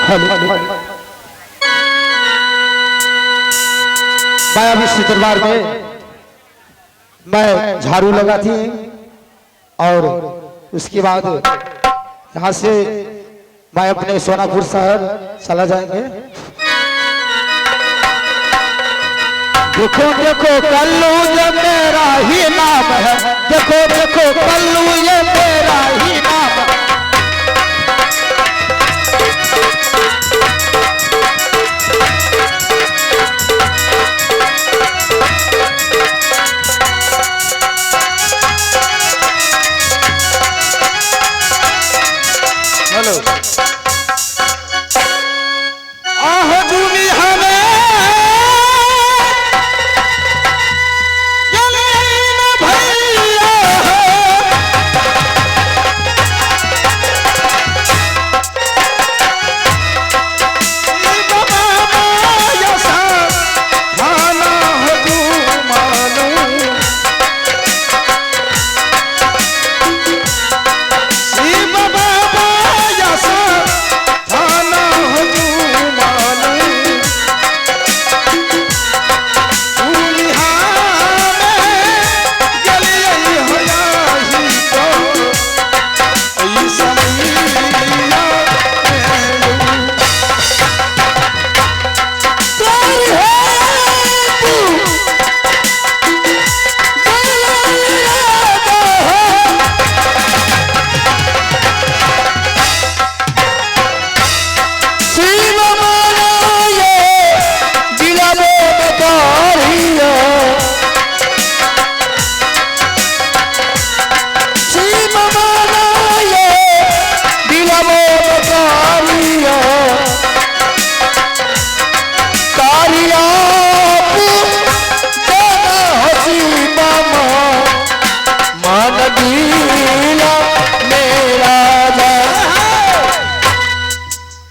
मैं अभी इस दरबार में मैं झाड़ू लगा थी और उसके बाद यहाँ से मैं अपने सोनापुर शहर चला जाएंगे। देखो देखो कल्लू ये मेरा ही नाम है, देखो देखो कल्लू ये मेरा ही नाम है। हेलो आह दुनिया में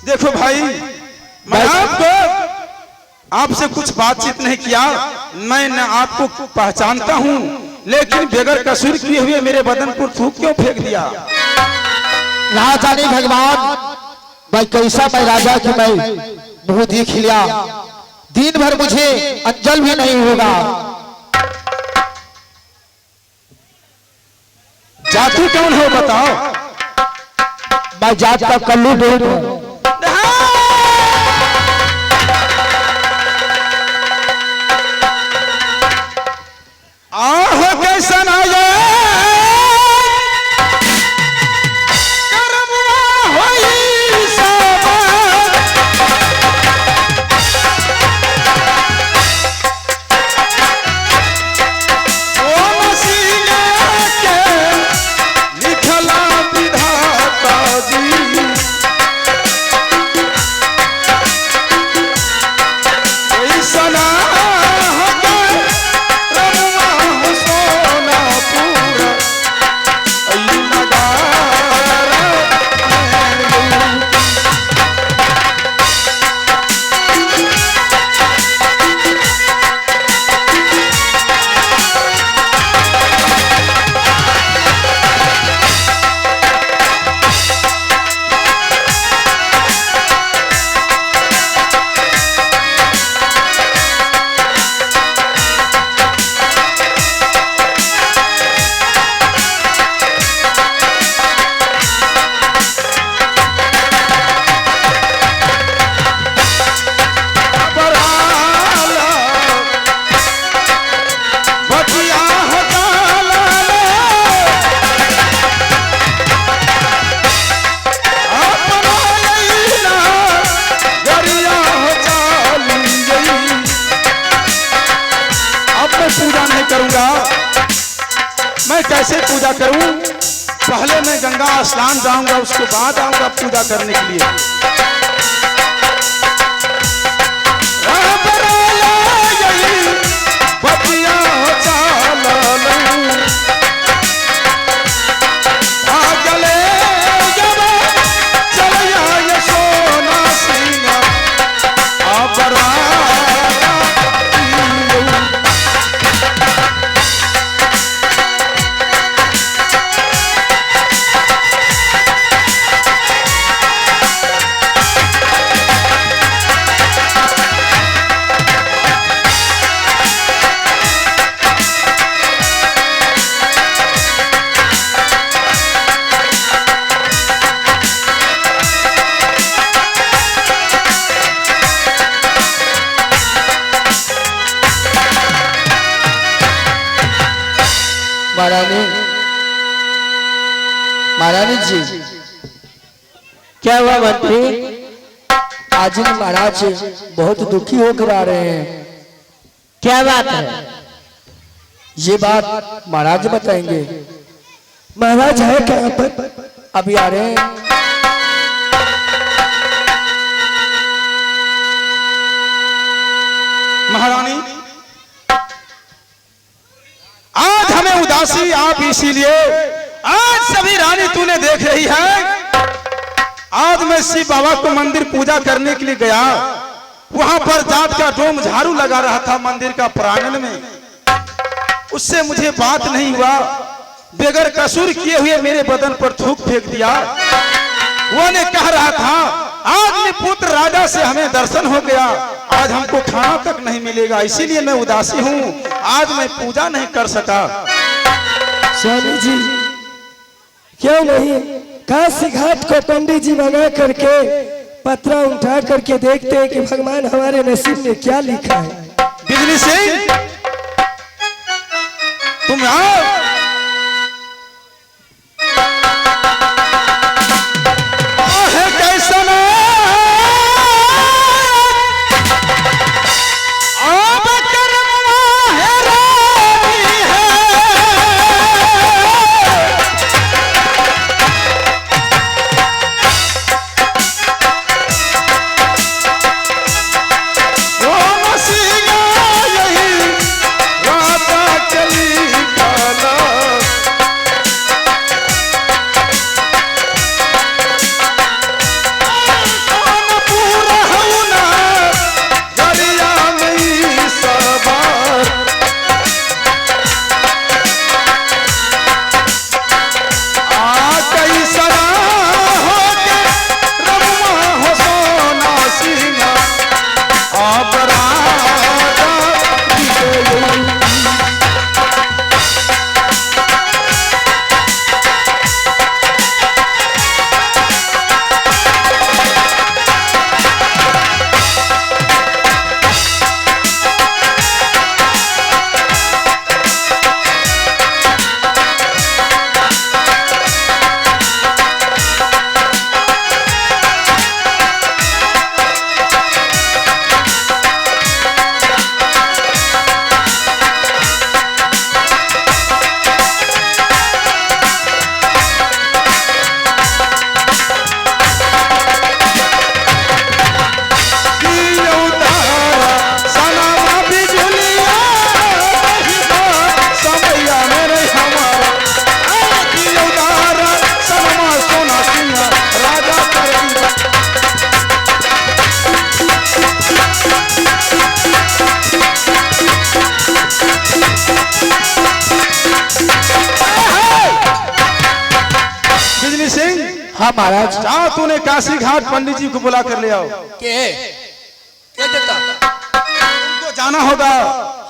देखो भाई, मैं आपसे कुछ बातचीत नहीं किया। मैं न आपको पहचानता हूँ, लेकिन बगैर कसूर किए हुए मेरे बदन पर थूक क्यों फेंक दिया? ना जाने भगवान मैं कैसा मैं राजा की मैं मुंह देख लिया, दिन भर मुझे अंजल भी नहीं होगा। जातु कौन हो बताओ? मैं जात का कल्लू डोल हूँ। आह कैसन आया मैं कैसे पूजा करूं? पहले मैं गंगा स्नान जाऊंगा, उसके बाद आऊंगा पूजा करने के लिए। जी क्या हुआ मंत्री? आज ही महाराज बहुत दुखी होकर आ रहे हैं। क्या बात है? ये बात महाराज बताएंगे। महाराज है कहाँ पर? अभी आ रहे हैं। महारानी, आज हमें उदासी आप इसीलिए, आज सभी रानी तूने देख रही है। आज मैं शिव बाबा को मंदिर पूजा करने के लिए गया, वहां पर जात का डोम झाड़ू लगा रहा था मंदिर का प्रांगण में। उससे मुझे बात नहीं हुआ, बेगर कसूर किए हुए मेरे बदन पर थूक फेंक दिया। वो ने कह रहा था आज पुत्र राजा से हमें दर्शन हो गया, आज हमको खाना तक नहीं मिलेगा, इसीलिए मैं उदासी हूँ, आज मैं पूजा नहीं कर सका। स्वामी जी क्यों नहीं काशी घाट को पंडित जी मंगा करके पत्रा उठा करके देखते हैं कि भगवान हमारे नसीब में क्या लिखा है। बिजली सिंह तुम आओ। हाँ महाराज। जाओ तूने काशी घाट पंडित जी को बुला कर ले आओ। क्या देता? तुमको जाना होगा,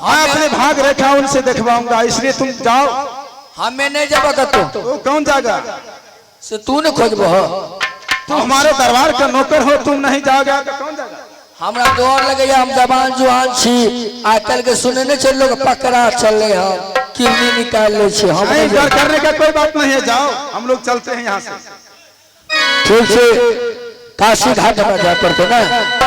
मैं अपने भाग रेखा उनसे दिखवाऊंगा, इसलिए तुम जाओ। हमें नहीं जाएगा तो कौन जाएगा? से तू ने खोजबो हो? तुम हमारे दरबार का नौकर हो, तुम नहीं जाओगे तो कौन जाएगा? हमरा दौड़ लगे, हम जवान जुआन छी, आजकल के सुने नहीं चल लोग पकड़ा चले, हम किडनी निकाल ले छी। हम नहीं डर करने का कोई बात नहीं है, जाओ हम लोग चलते हैं यहाँ से। ठीक है काशी घाट में जा पड़ते ना।